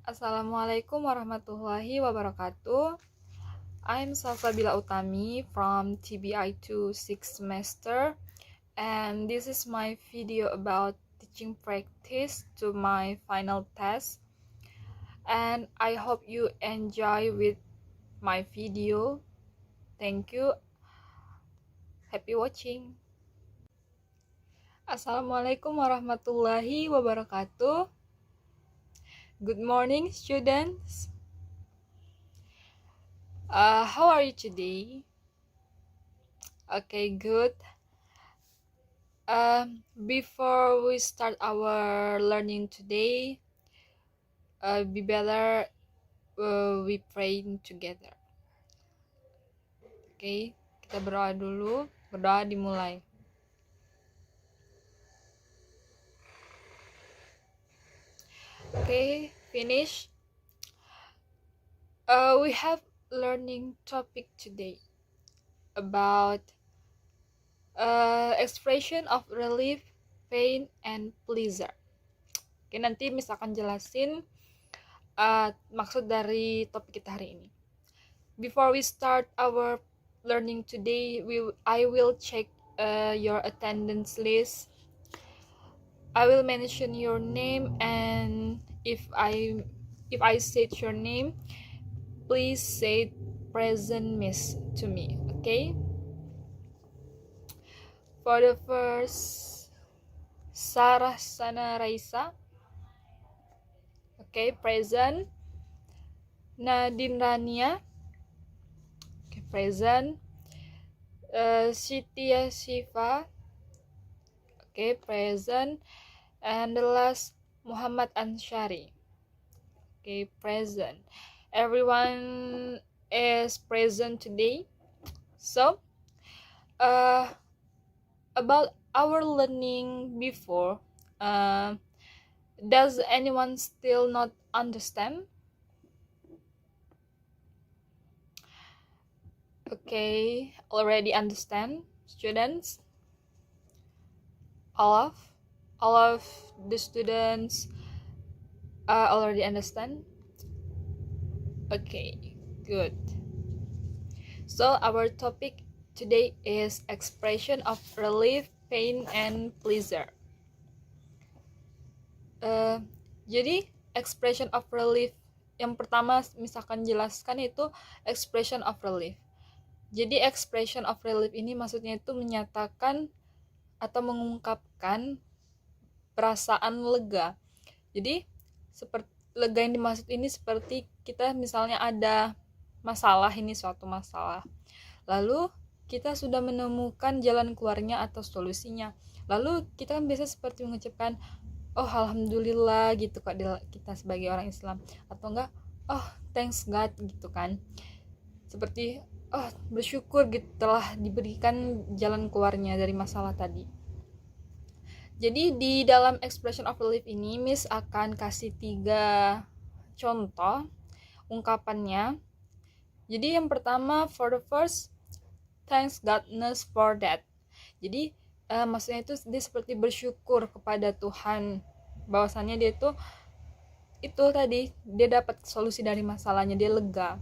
Assalamualaikum warahmatullahi wabarakatuh. I'm Salsabila Utami from TBI2 6th semester, and this is my video about teaching practice to my final test. And I hope you enjoy with my video. Thank you. Happy watching. Assalamualaikum warahmatullahi wabarakatuh. Good morning, students. How are you today? Okay, good. Before we start our learning today, be better we praying together. Okay, kita berdoa dulu. Berdoa dimulai. Okay, finish. We have learning topic today about expression of relief, pain, and pleasure. Oke, nanti Miss akan jelasin maksud dari topik kita hari ini. Before we start our learning today, I will check your attendance list. I will mention your name, and if I said your name, please say present Miss to me, okay? For the first, Sarah Sana Raisa. Okay, present. Nadine Rania. Okay, present. Sitiya Shiva. Okay, present. And the last, Muhammad Anshari. Okay, present. Everyone is present today. So, about our learning before, does anyone still not understand? Okay, already understand, students? All of the students already understand? Okay, good. So our topic today is expression of relief, pain, and pleasure. Jadi expression of relief yang pertama misalkan jelaskan itu expression of relief. Jadi expression of relief ini maksudnya itu menyatakan atau mengungkapkan perasaan lega. Jadi seperti lega yang dimaksud ini seperti kita misalnya ada masalah, ini suatu masalah. Lalu kita sudah menemukan jalan keluarnya atau solusinya. Lalu kita kan biasa seperti mengucapkan, oh alhamdulillah gitu kak, kita sebagai orang Islam. Atau enggak, oh thanks God gitu kan. Seperti, oh bersyukur gitu telah diberikan jalan keluarnya dari masalah tadi. Jadi di dalam expression of relief ini Miss akan kasih 3 contoh ungkapannya. Jadi yang pertama, for the first, thanks goodness for that. Jadi maksudnya itu dia seperti bersyukur kepada Tuhan bahwasannya dia itu tadi dia dapat solusi dari masalahnya, dia lega.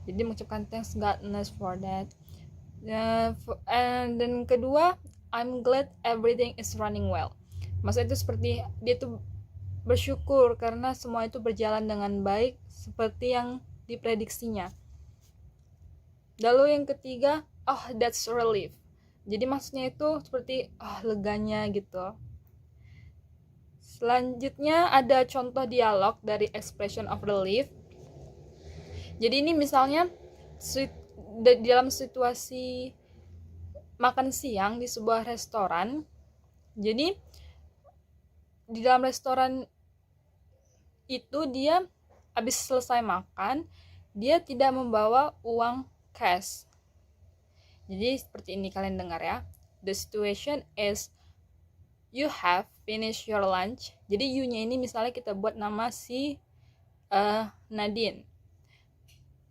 Jadi mengucapkan thanks goodness for that. And then kedua, I'm glad everything is running well. Maksudnya itu seperti dia tuh bersyukur karena semua itu berjalan dengan baik seperti yang diprediksinya. Lalu yang ketiga, oh that's relief. Jadi maksudnya itu seperti leganya gitu. Selanjutnya ada contoh dialog dari expression of relief. Jadi ini misalnya dalam situasi makan siang di sebuah restoran. Jadi di dalam restoran itu dia habis selesai makan, dia tidak membawa uang cash. Jadi seperti ini kalian dengar ya. The situation is you have finished your lunch. Jadi you-nya ini misalnya kita buat nama si Nadine.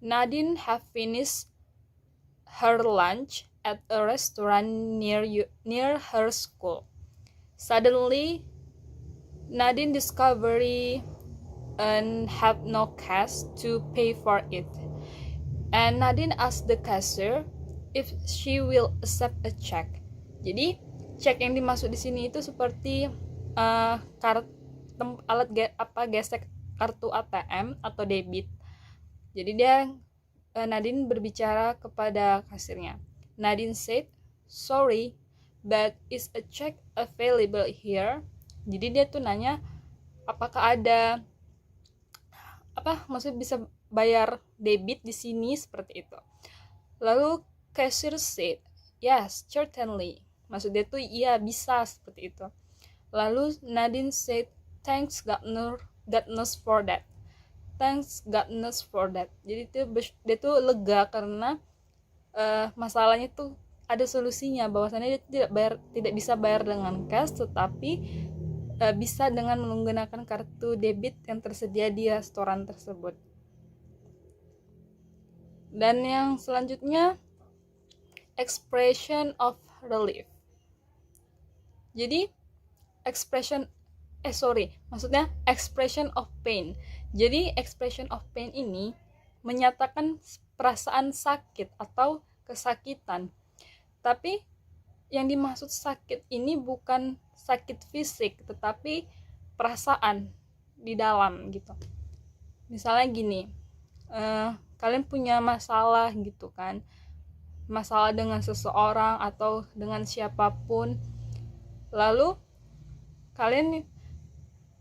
Nadine have finished her lunch at a restaurant near her school. Suddenly, Nadine discovered and have no cash to pay for it. And Nadine asked the cashier if she will accept a check. Jadi cek yang dimaksud di sini itu seperti alat gesek kartu ATM atau debit. Jadi Nadine berbicara kepada kasirnya. Nadine said, "Sorry, but is a check available here?" Jadi dia tuh nanya, apakah ada maksudnya bisa bayar debit di sini seperti itu. Lalu cashier said, "Yes, certainly." Maksudnya tuh iya bisa seperti itu. Lalu Nadine said, "Thanks goodness for that." Thanks goodness for that. Jadi dia tuh lega karena masalahnya tuh ada solusinya, bahwasannya dia tidak bisa bayar dengan cash, tetapi bisa dengan menggunakan kartu debit yang tersedia di restoran tersebut. Dan yang selanjutnya, expression of relief. Jadi expression of pain. Jadi expression of pain ini menyatakan perasaan sakit atau kesakitan. Tapi yang dimaksud sakit ini bukan sakit fisik, tetapi perasaan di dalam gitu. Misalnya gini, kalian punya masalah gitu kan, masalah dengan seseorang atau dengan siapapun, lalu kalian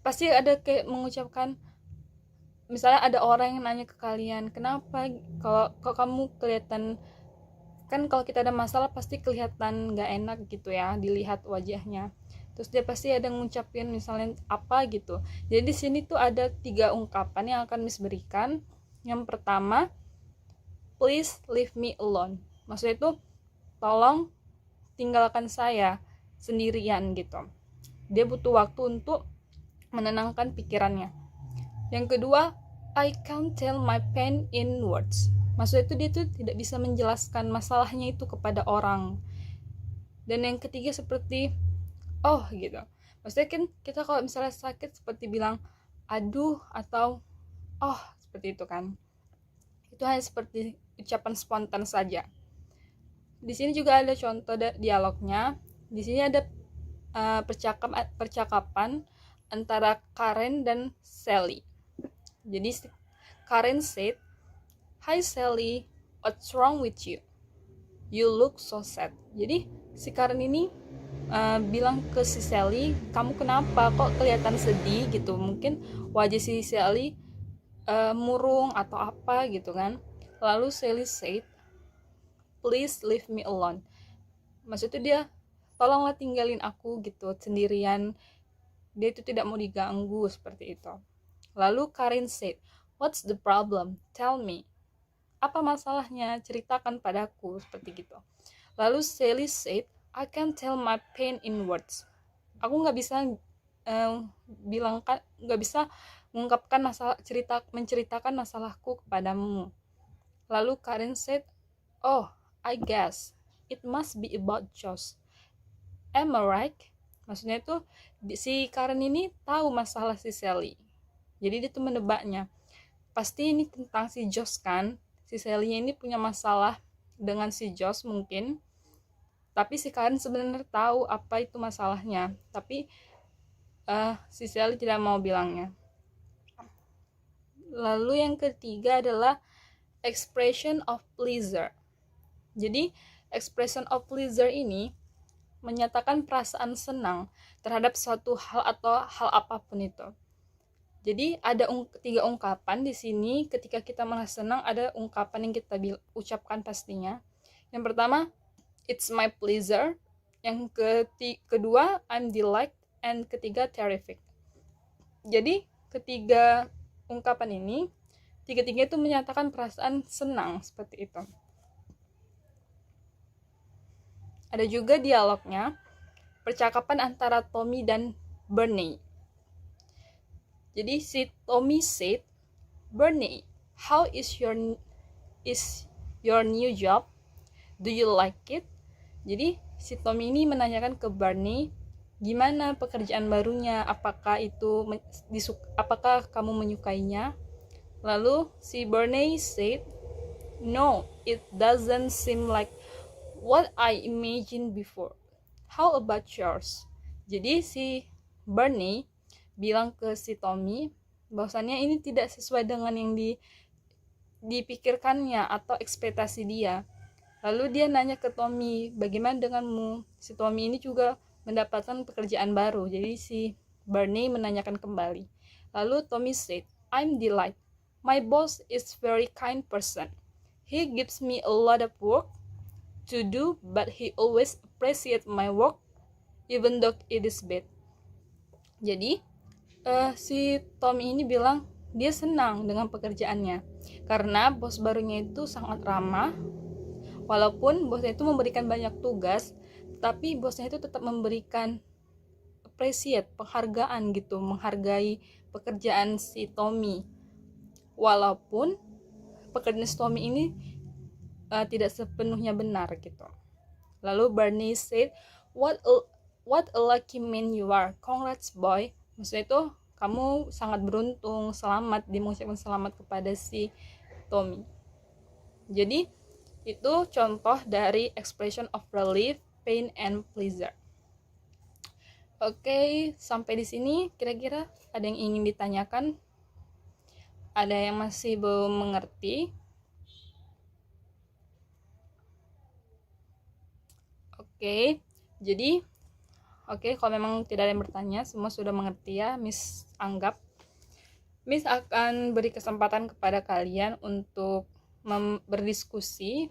pasti ada kayak mengucapkan, misalnya ada orang yang nanya ke kalian, kenapa kalau kamu kelihatan, kan kalau kita ada masalah pasti kelihatan gak enak gitu ya dilihat wajahnya, terus dia pasti ada ngucapin misalnya apa gitu. Jadi di sini tuh ada 3 ungkapan yang akan Miss berikan. Yang pertama, please leave me alone. Maksudnya itu tolong tinggalkan saya sendirian gitu. Dia butuh waktu untuk menenangkan pikirannya. Yang kedua, I can't tell my pain in words. Maksudnya itu dia tuh tidak bisa menjelaskan masalahnya itu kepada orang. Dan yang ketiga seperti oh gitu. Maksudnya kan kita kalau misalnya sakit seperti bilang aduh atau oh, seperti itu kan. Itu hanya seperti ucapan spontan saja. Di sini juga ada contoh dialognya. Di sini ada percakapan antara Karen dan Sally. Jadi Karen said, "Hi Sally, what's wrong with you? You look so sad." Jadi si Karen ini bilang ke si Sally, "Kamu kenapa kok kelihatan sedih gitu?" Mungkin wajah si Sally murung atau apa gitu kan. Lalu Sally said, "Please leave me alone." Maksudnya dia, tolonglah tinggalin aku gitu sendirian. Dia itu tidak mau diganggu seperti itu. Lalu Karen said, "What's the problem? Tell me." Apa masalahnya? Ceritakan padaku, seperti gitu. Lalu Sally said, "I can't tell my pain in words." Aku nggak bisa nggak bisa mengungkapkan menceritakan masalahku kepadamu. Lalu Karen said, "Oh, I guess it must be about Josh. Am I right?" Maksudnya itu si Karen ini tahu masalah si Sally. Jadi dia tuh menebaknya. Pasti ini tentang si Josh kan. Si Sally ini punya masalah dengan si Josh mungkin. Tapi si Karen sebenarnya tahu apa itu masalahnya. Tapi si Sally tidak mau bilangnya. Lalu yang ketiga adalah expression of pleasure. Jadi expression of pleasure ini menyatakan perasaan senang terhadap suatu hal atau hal apapun itu. Jadi ada 3 ungkapan di sini. Ketika kita merasa senang, ada ungkapan yang kita ucapkan pastinya. Yang pertama, it's my pleasure. Yang kedua, I'm delighted. And ketiga, terrific. Jadi ketiga ungkapan ini, tiga-tiga itu menyatakan perasaan senang seperti itu. Ada juga dialognya, percakapan antara Tommy dan Bernie. Jadi si Tommy said, "Bernie, how is your new job? Do you like it?" Jadi si Tommy ini menanyakan ke Bernie, gimana pekerjaan barunya, apakah kamu menyukainya? Lalu si Bernie said, "No, it doesn't seem like what I imagined before. How about yours?" Jadi si Bernie bilang ke si Tommy bahwasannya ini tidak sesuai dengan yang dipikirkannya atau ekspektasi dia. Lalu dia nanya ke Tommy, "Bagaimana denganmu?" Si Tommy ini juga mendapatkan pekerjaan baru. Jadi si Bernie menanyakan kembali. Lalu Tommy said, "I'm delighted. My boss is very kind person. He gives me a lot of work to do, but he always appreciates my work even though it is bad." Jadi si Tommy ini bilang dia senang dengan pekerjaannya karena bos barunya itu sangat ramah. Walaupun bosnya itu memberikan banyak tugas, tapi bosnya itu tetap memberikan penghargaan gitu, menghargai pekerjaan si Tommy. Walaupun pekerjaan si Tommy ini tidak sepenuhnya benar gitu. Lalu Barney said, what a lucky man you are. Congrats boy. Maksudnya itu kamu sangat beruntung, selamat, mengucapkan selamat kepada si Tommy. Jadi itu contoh dari expression of relief, pain, and pleasure. Oke, sampai di sini kira-kira ada yang ingin ditanyakan? Ada yang masih belum mengerti? Oke, jadi kalau memang tidak ada yang bertanya, semua sudah mengerti ya, Miss anggap. Miss akan beri kesempatan kepada kalian untuk berdiskusi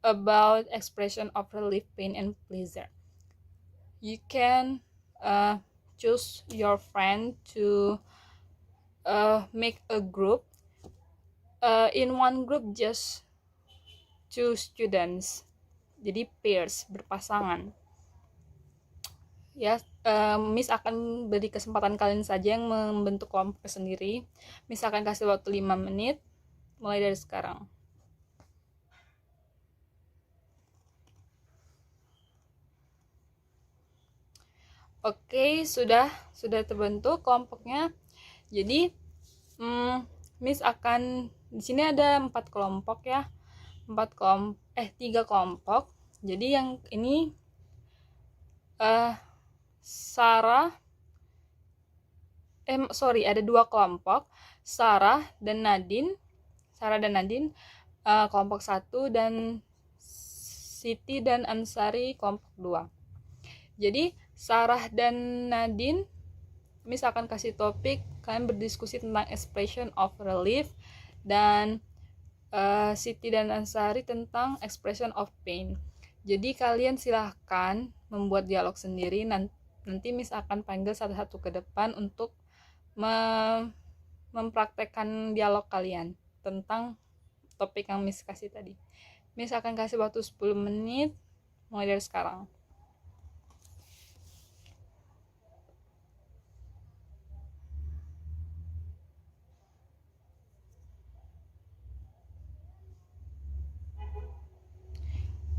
about expression of relief, pain, and pleasure. You can choose your friend to make a group. In one group just 2 students, jadi pairs, berpasangan ya. Miss akan beri kesempatan kalian saja yang membentuk kelompok sendiri. Miss akan kasih waktu 5 menit mulai dari sekarang. Oke, sudah terbentuk kelompoknya. Jadi Miss akan, di sini ada 4 kelompok ya. 3 kelompok. Jadi yang ini ada 2 kelompok, Sarah dan Nadine, kelompok 1, dan Siti dan Ansari kelompok 2. Jadi Sarah dan Nadine, Miss akan kasih topik, kalian berdiskusi tentang expression of relief, dan Siti dan Ansari tentang expression of pain. Jadi kalian silahkan membuat dialog sendiri. Nanti Miss akan panggil satu-satu ke depan untuk mempraktekkan dialog kalian tentang topik yang Miss kasih tadi. Miss akan kasih waktu 10 menit mulai dari sekarang.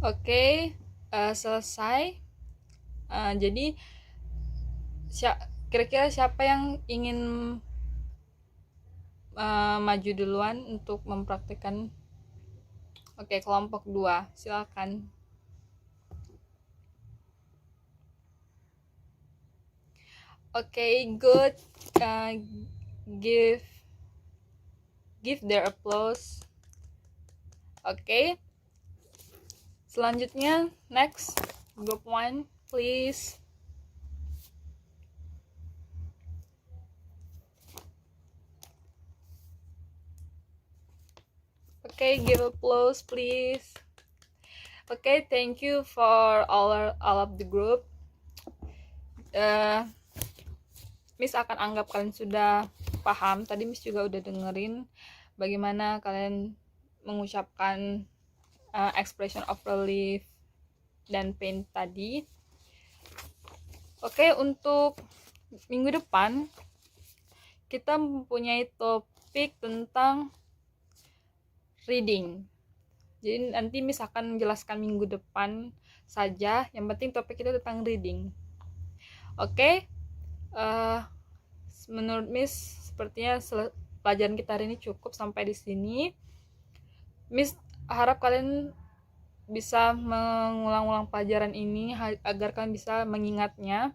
Oke, selesai. Jadi kira-kira siapa yang ingin maju duluan untuk mempraktikkan? Oke, kelompok 2, silakan. Oke, good. Give their applause. Oke. Selanjutnya, next, group 1, please. Okay, give applause, please. Okay, thank you for all of the group. Miss akan anggap kalian sudah paham. Tadi Miss juga udah dengerin bagaimana kalian mengucapkan expression of relief dan pain tadi. Oke, untuk minggu depan kita mempunyai topik tentang reading. Jadi nanti Miss akan menjelaskan minggu depan saja. Yang penting topik itu tentang reading. Oke. Menurut Miss sepertinya pelajaran kita hari ini cukup sampai di sini. Miss harap kalian bisa mengulang-ulang pelajaran ini agar kalian bisa mengingatnya.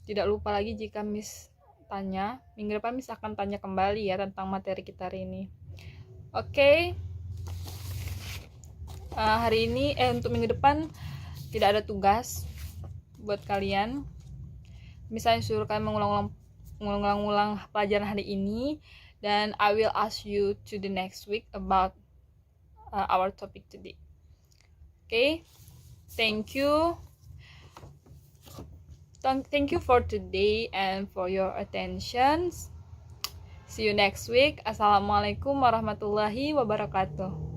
Tidak lupa lagi jika Miss tanya, minggu depan Miss akan tanya kembali ya tentang materi kita hari ini. Oke. Hari ini untuk minggu depan tidak ada tugas buat kalian. Misalnya suruh kalian mengulang-ulang pelajaran hari ini, dan I will ask you to the next week about our topic today. Okay, thank you for today and for your attention. See you next week. Assalamualaikum warahmatullahi wabarakatuh.